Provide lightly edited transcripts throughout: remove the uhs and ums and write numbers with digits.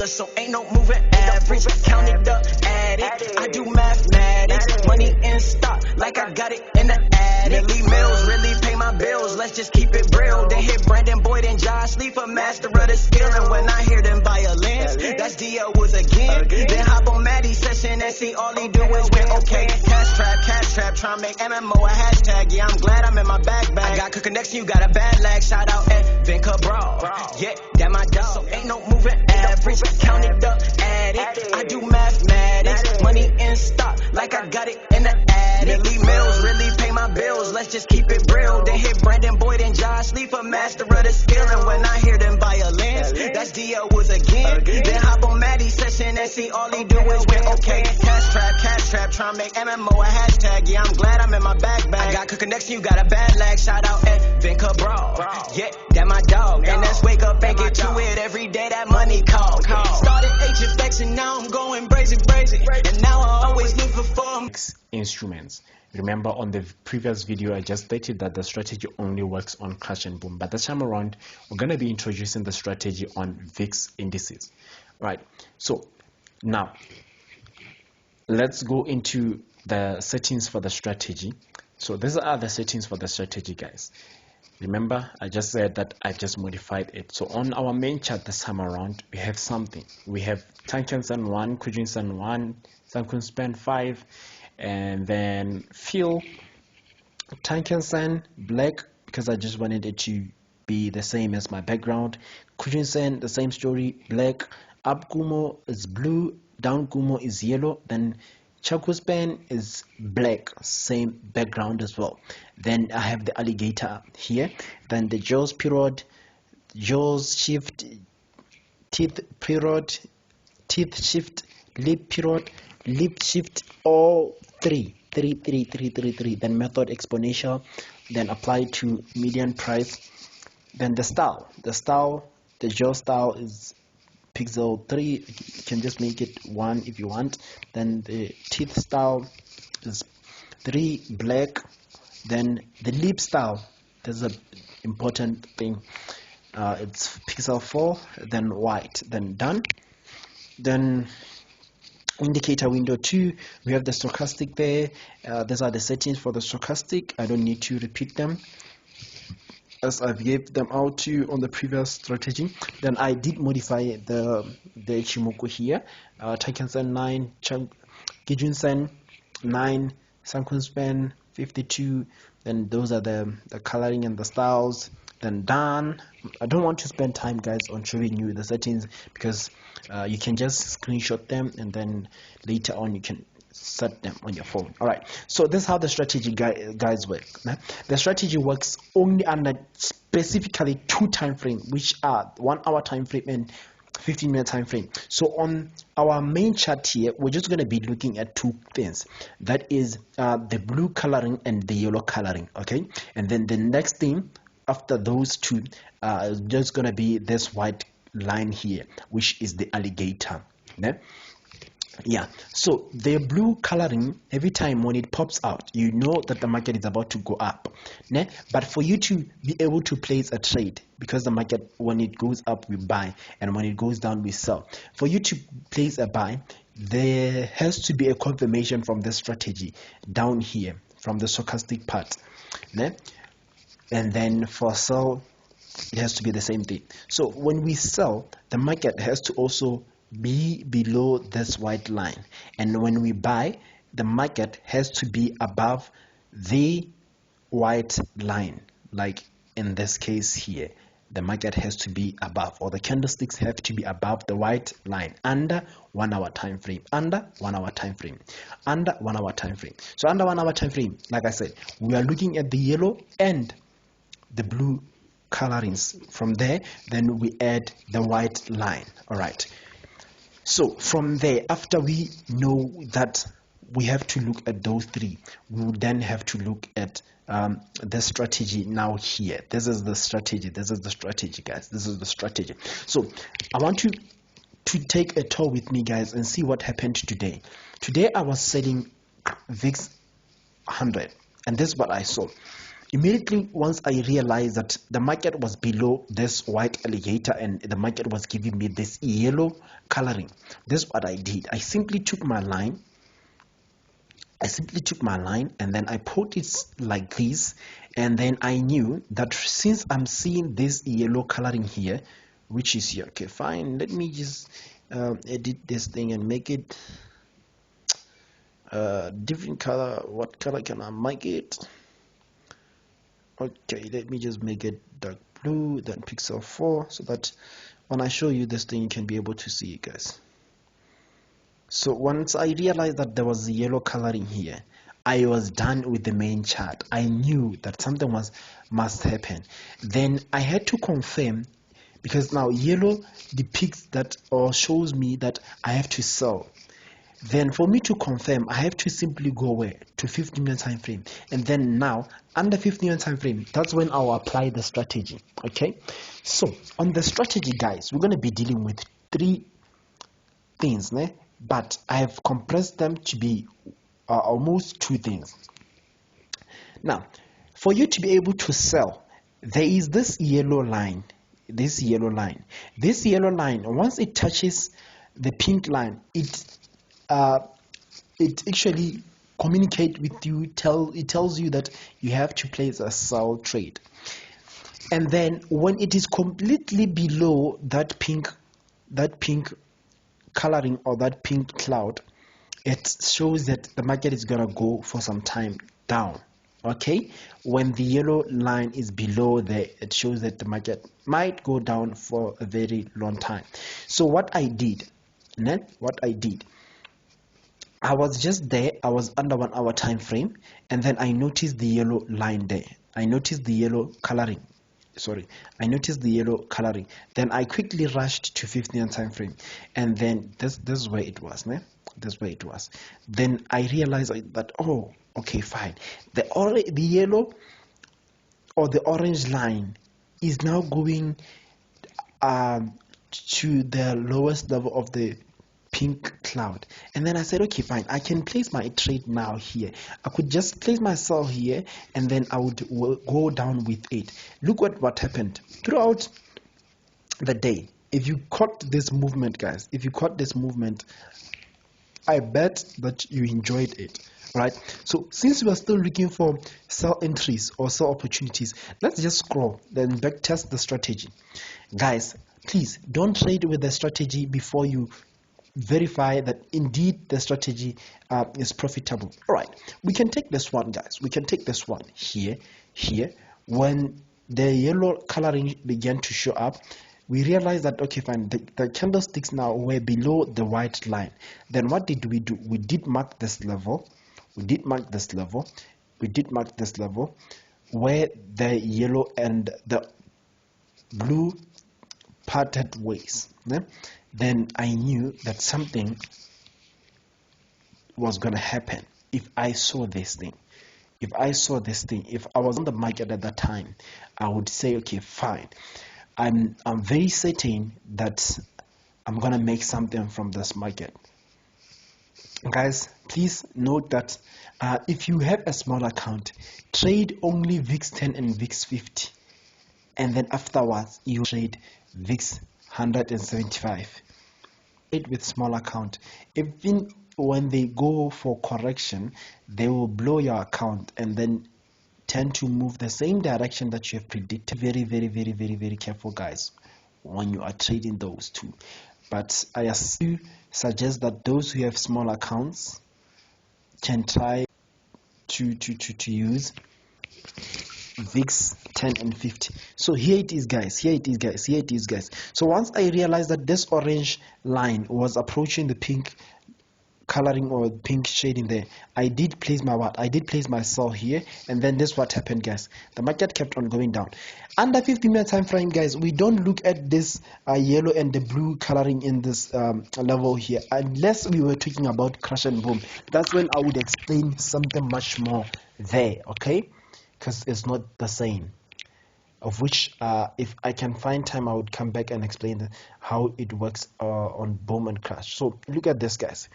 dollar, so ain't no moving average. Count it up, add it. I do mathematics. Money in stock, like I got it in the attic. Millie Mills really pay my bills. Let's just keep it real. Then hit Brandon Boyd and Josh Lee for master of the skill. And when I hear them violins, that's D.O. Woods again. Then hop on Maddie's session and see all he do is win. Okay, cash trap, tryna make MMO a hashtag. Yeah, I'm glad I'm in my bag. I got good connection, you got a bad lag. Shout out Vin Cabral. Yeah, that my dog. So ain't no moving average. Count it up, add it. I do mathematics. Money in stock, like I got it in the attic. Millie Mills really pay my bills. Let's just keep it real. Then hit Brandon Boyd and Josh Lee for master of the skill. And when I hear them violins, that's D.O. Woods again. Then hop on Maddie's session and see all he do is win. Okay, cash trap, tryna make MMO a hashtag. Yeah, I'm glad I'm in my bag. I got good connection, you got a bad lag. Shout out Vin Cabral. Yeah, that my dog. And that's wake up and get to it every day. That money call. Started HFX and now I'm going brazy. And now I always look for form. Instruments. Remember on the previous video I just stated that the strategy only works on crash and boom, but this time around we're going to be introducing the strategy on VIX indices. Right, so now let's go into the settings for the strategy. So these are the settings for the strategy, guys. Remember I just said that I just modified it. So on our main chart this time around we have something. We have Tankensen 1, Kujinsen 1, Sankun 5, and then fill Tankensen black because I just wanted it to be the same as my background. Kujinsen the same story, black. Up Kumo is blue, down Kumo is yellow, then Chakuspan is black, same background as well. Then I have the alligator here, then the jaws period, jaws shift, teeth period, teeth shift, lip period, lip shift, all three. Then method exponential, then apply to median price. Then the style, the jaw style is pixel 3. You can just make it 1 if you want. Then the teeth style is 3 black. Then the lip style, there's an important thing, it's pixel 4, then white, then done. Then indicator window 2, we have the stochastic there. These are the settings for the stochastic. I don't need to repeat them as I gave them out to you on the previous strategy. Then I did modify the Ichimoku here. Taiken-sen 9, Kijun-sen 9, Sankun-span 52. Then those are the coloring and the styles. Then done. I don't want to spend time, guys, on showing you the settings because you can just screenshot them and then later on you can set them on your phone. All right, so this is how the strategy guys work. The strategy works only under specifically 2 time frames, which are 1 hour time frame and 15-minute time frame. So on our main chart here, we're just going to be looking at 2 things, that is the blue coloring and the yellow coloring. Okay, and then the next thing after those 2 is just going to be this white line here, which is the alligator. Yeah, so the blue coloring, every time when it pops out, you know that the market is about to go up. But for you to be able to place a trade, because the market, when it goes up we buy and when it goes down we sell, for you to place a buy, there has to be a confirmation from the strategy down here from the stochastic part. And then for sell, it has to be the same thing. So when we sell, the market has to also be below this white line, and when we buy, the market has to be above the white line. Like in this case here, the market has to be above, or the candlesticks have to be above the white line under 1 hour time frame, under 1 hour time frame, under 1 hour time frame. So under 1 hour time frame, like I said, we are looking at the yellow and the blue colorings. From there, then we add the white line. All right, so from there, after we know that we have to look at those 3, we will then have to look at the strategy now here. This is the strategy, guys. This is the strategy. So I want you to take a tour with me, guys, and see what happened today. Today I was selling VIX 100, and this is what I saw. Immediately once I realized that the market was below this white alligator and the market was giving me this yellow coloring, this is what I did. I simply took my line and then I put it like this, and then I knew that since I'm seeing this yellow coloring here, which is here, okay, fine, let me just edit this thing and make it different color. What color can I make it? Okay, let me just make it dark blue, then pixel 4, so that when I show you this thing you can be able to see it, guys. So once I realized that there was a yellow coloring here, I was done with the main chart. I knew that something must happen. Then I had to confirm, because now yellow depicts that or shows me that I have to sell. Then for me to confirm, I have to simply go where? To 15-minute time frame. And then now, under 15-minute time frame, that's when I'll apply the strategy. Okay? So, on the strategy, guys, we're going to be dealing with 3 things, né? But I have compressed them to be almost 2 things. Now, for you to be able to sell, there is this yellow line. This yellow line, once it touches the pink line, it actually communicate with you, it tells you that you have to place a sell trade. And then when it is completely below that pink coloring or that pink cloud, it shows that the market is gonna go for some time down. Okay, when the yellow line is below there, it shows that the market might go down for a very long time. So what I did, I was just there, I was under 1 hour time frame, and then I noticed the yellow line there. I noticed the yellow coloring. Then I quickly rushed to 15 time frame, and then this is where it was, né? This is where it was. Then I realized that, oh, okay, fine. The yellow or the orange line is now going to the lowest level of the pink cloud. And then I said, okay, fine, I can place my trade now here. I could just place myself here, and then I would go down with it. Look what happened throughout the day. If you caught this movement, guys, I bet that you enjoyed it, right? So since we are still looking for sell entries or sell opportunities, let's just scroll, then back test the strategy. Guys, please don't trade with the strategy before you verify that indeed the strategy is profitable. All right, we can take this one, guys. We can take this one here. When the yellow coloring began to show up, we realized that, okay, fine, the candlesticks now were below the white line. Then what did we do? We did mark this level. Where the yellow and the blue parted ways. Then I knew that something was going to happen if I saw this thing. If I was on the market at that time, I would say, okay, fine, I'm very certain that I'm gonna make something from this market. Guys, please note that if you have a small account, trade only VIX 10 and VIX 50, and then afterwards you trade VIX 175. Trade with small account. Even when they go for correction, they will blow your account and then tend to move the same direction that you have predicted. Very careful, guys, when you are trading those two. But I suggest that those who have small accounts can try to use VIX 10 and 50. So here it is, guys. So once I realized that this orange line was approaching the pink coloring or pink shading there, I did place my sell here, and then this what happened, guys. The market kept on going down. Under 15-minute time frame, guys, we don't look at this yellow and the blue coloring in this level here, unless we were talking about crash and boom. That's when I would explain something much more there, okay? Because it's not the same. Of which, if I can find time, I would come back and explain how it works on boom and crash. So look at this, guys.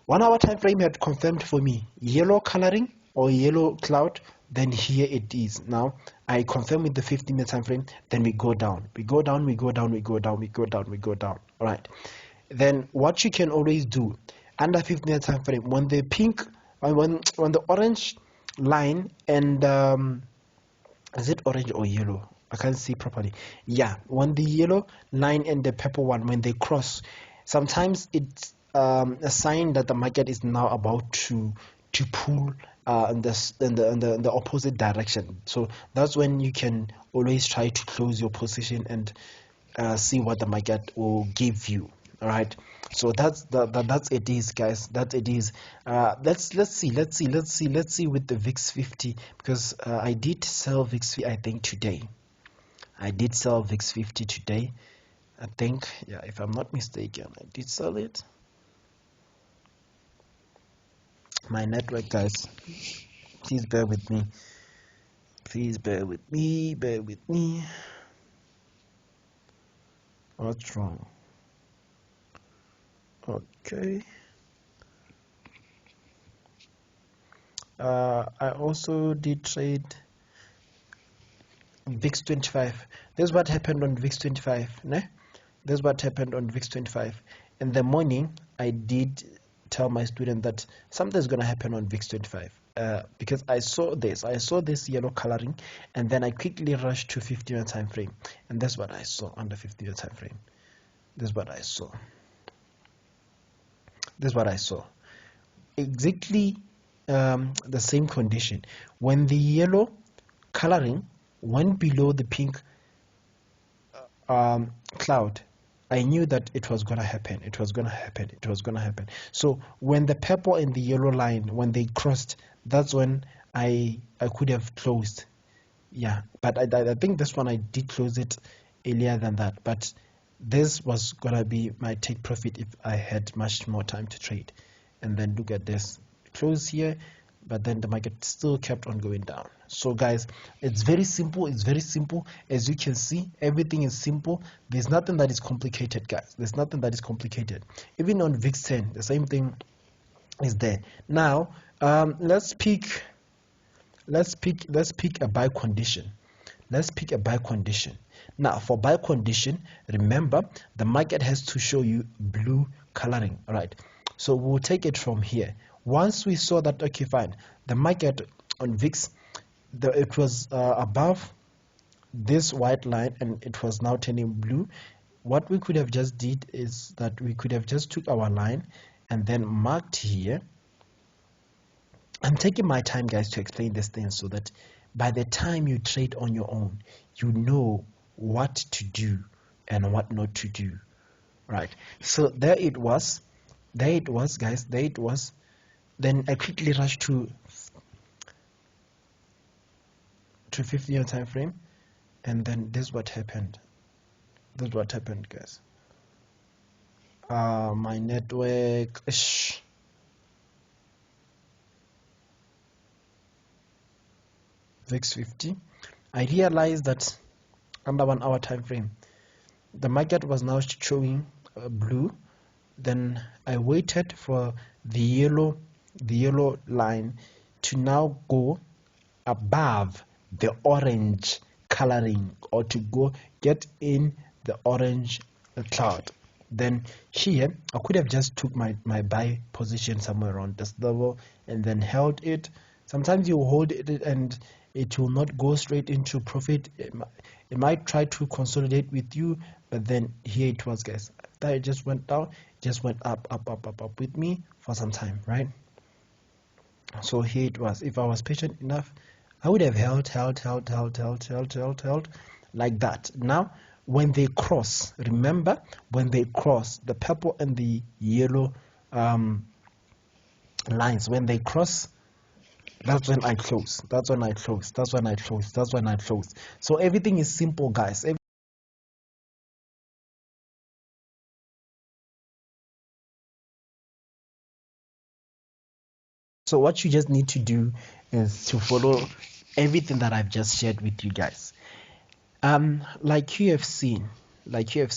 1 hour time frame had confirmed for me yellow coloring or yellow cloud then here it is. Now I confirm with the 15-minute time frame, then we go down, we go down, we go down, we go down, we go down, we go down. All right, then what you can always do under 15-minute time frame, when the pink, when the orange line and is it orange or yellow? I can't see properly. Yeah, when the yellow line and the purple one, when they cross, sometimes it's a sign that the market is now about to pull in the opposite direction. So that's when you can always try to close your position and see what the market will give you. All right, so that's it is, guys. That's it is. Let's see with the VIX 50, because I did sell VIX 50, I think today. I did sell VIX 50 today, I think. Yeah, if I'm not mistaken, I did sell it. My network, guys, please bear with me. Please bear with me. Bear with me. What's wrong? Okay. I also did trade VIX 25. This is what happened on VIX 25. Ne? This is what happened on VIX 25. In the morning, I did tell my student that something's going to happen on VIX 25. Because I saw this yellow coloring, and then I quickly rushed to 15-minute time frame, and that's what I saw on the 15-minute time frame. This is what I saw. This is what I saw. Exactly the same condition. When the yellow coloring went below the pink cloud, I knew that it was gonna happen. It was gonna happen. It was gonna happen. So when the purple and the yellow line, when they crossed, that's when I could have closed. Yeah, but I think this one I did close it earlier than that. But this was gonna be my take profit if I had much more time to trade. And then look at this, close here, but then the market still kept on going down. So guys, it's very simple. It's very simple. As you can see, everything is simple. There's nothing that is complicated, guys. There's nothing that is complicated. Even on VIX 10, the same thing is there. Now let's pick a buy condition. Let's pick a buy condition. Now for buy condition, remember the market has to show you blue coloring. All right, so we'll take it from here. Once we saw that, okay, fine, the market on VIX, it was above this white line and it was now turning blue. What we could have just did is that we could have just took our line and then marked here. I'm taking my time, guys, to explain this thing so that by the time you trade on your own, you know what to do and what not to do. Right, so there it was, guys, there it was. Then I quickly rushed to 50-year time frame, and then this is what happened. This is what happened, guys. My network, VIX 50. I realized that under 1 hour time frame, the market was now showing blue. Then I waited for the yellow line to now go above the orange coloring, or to go get in the orange cloud. Then here I could have just took my buy position somewhere around this level and then held it. Sometimes you hold it and it will not go straight into profit. It might try to consolidate with you, but then here it was, guys. After it just went down, it just went up with me for some time, right? So here it was. If I was patient enough, I would have held like that. Now when they cross, remember, when they cross the purple and the yellow lines, when they cross, that's when I close. That's when I close. That's when I close. That's when I close. So everything is simple, guys. So what you just need to do is to follow everything that I've just shared with you guys. Like you have seen, guys, like you have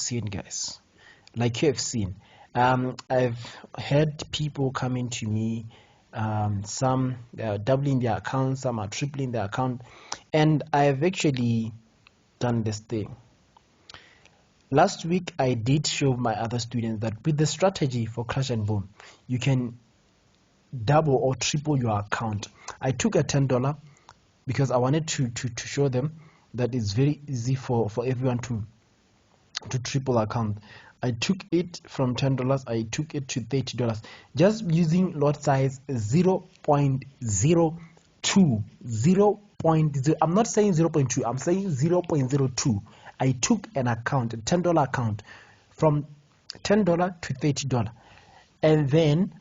seen, I've had people coming to me Some are doubling their account, some are tripling their account, and I've actually done this thing. Last week I did show my other students that with the strategy for crash and boom, you can double or triple your account. I took a $10 because I wanted to show them that it's very easy for everyone to triple account. I took it from $10, I took it to $30 just using lot size 0.02. 0.0, I'm not saying 0.2, I'm saying 0.02. I took an account, a $10 account, from $10 to $30, and then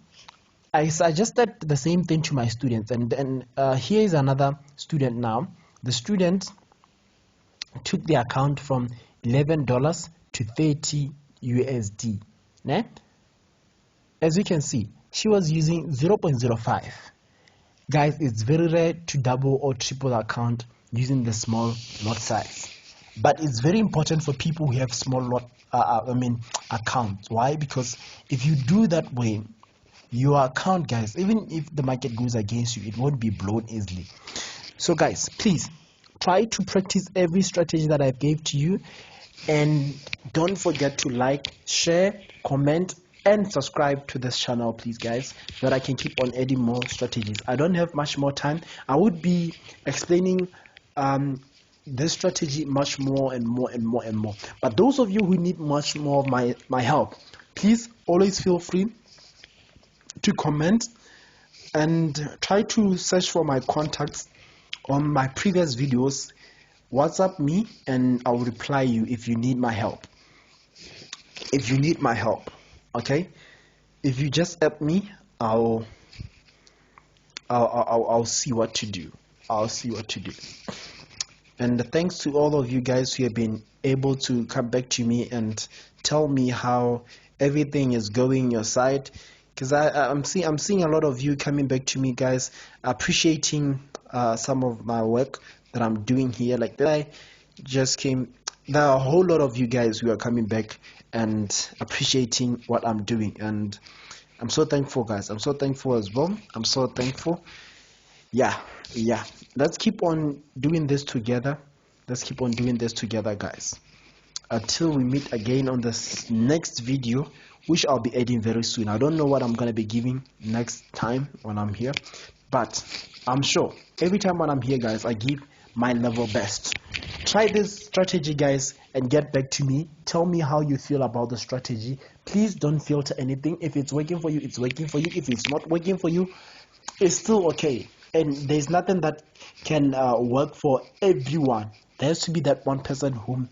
I suggested the same thing to my students. And then here is another student now. The student took the account from $11 to 30 USD. Né? As you can see, she was using 0.05. Guys, it's very rare to double or triple account using the small lot size, but it's very important for people who have small lot accounts. Why? Because if you do that way, your account, guys, even if the market goes against you, it won't be blown easily. So guys, please try to practice every strategy that I gave to you, and don't forget to like, share, comment, and subscribe to this channel, please, guys, so that I can keep on adding more strategies. I don't have much more time. I would be explaining this strategy much more and more and more and more, but those of you who need much more of my help, please always feel free to comment and try to search for my contacts on my previous videos. WhatsApp me and I'll reply you if you need my help. If you need my help, okay? If you just help me, I'll see what to do. I'll see what to do. And thanks to all of you guys who have been able to come back to me and tell me how everything is going your side, because I'm seeing a lot of you coming back to me, guys, appreciating some of my work that I'm doing here. Like that, I just came. There are a whole lot of you guys who are coming back and appreciating what I'm doing, and I'm so thankful, guys. I'm so thankful as well. I'm so thankful. Yeah. Let's keep on doing this together. Let's keep on doing this together, guys. Until we meet again on this next video, which I'll be editing very soon. I don't know what I'm gonna be giving next time when I'm here, but I'm sure every time when I'm here, guys, I give my level best. Try this strategy, guys, and get back to me. Tell me how you feel about the strategy. Please don't filter anything. If it's working for you, it's working for you. If it's not working for you, it's still okay. And there's nothing that can work for everyone. There has to be that one person whom